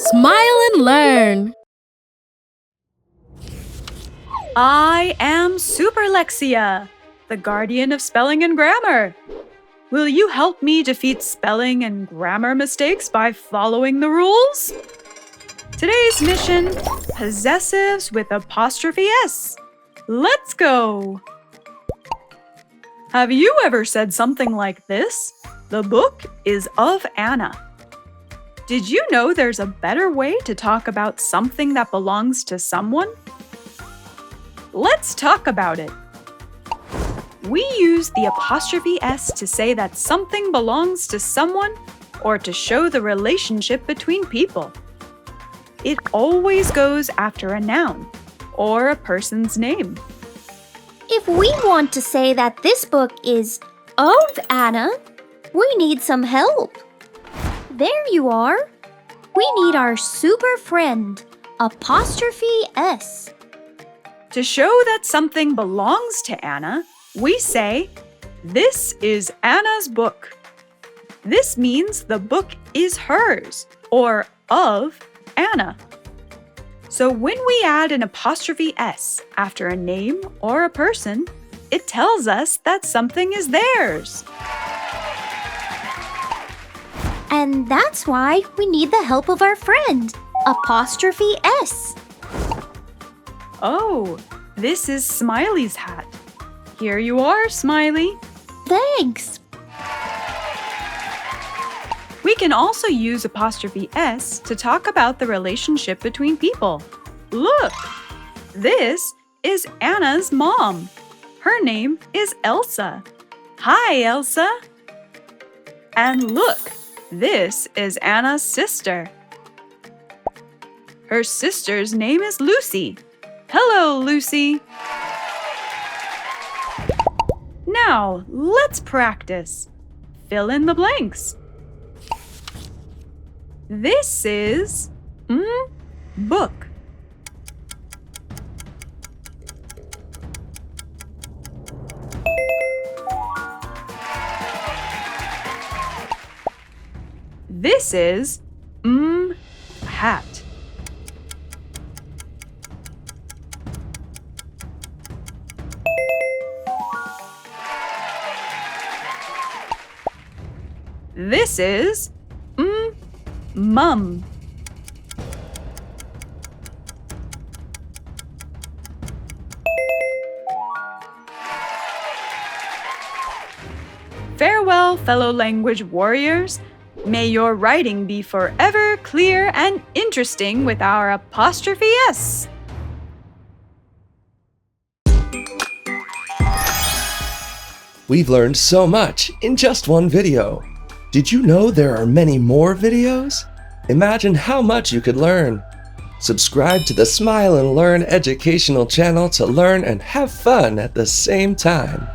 Smile and learn. I am Superlexia, the guardian of spelling and grammar. Will you help me defeat spelling and grammar mistakes by following the rules? Today's mission, possessives with apostrophe S. Let's go! Have you ever said something like this? The book is of Anna. Did you know there's a better way to talk about something that belongs to someone? Let's talk about it. We use the apostrophe S to say that something belongs to someone or to show the relationship between people. It always goes after a noun or a person's name. If we want to say that this book is of Anna, we need some help. There you are. We need our super friend, apostrophe S. To show that something belongs to Anna, we say, "This is Anna's book." This means the book is hers or of Anna. So when we add an apostrophe S after a name or a person, it tells us that something is theirs. And that's why we need the help of our friend, apostrophe S. Oh, this is Smiley's hat. Here you are, Smiley. Thanks. We can also use apostrophe S to talk about the relationship between people. Look, this is Anna's mom. Her name is Elsa. Hi, Elsa. And look, this is Anna's sister. Her sister's name is Lucy. Hello, Lucy. Now, let's practice. Fill in the blanks. This is book. This is hat. This is mum. Farewell, fellow language warriors. May your writing be forever clear and interesting with our apostrophe S. We've learned so much in just one video. Did you know there are many more videos? Imagine how much you could learn. Subscribe to the Smile and Learn educational channel to learn and have fun at the same time.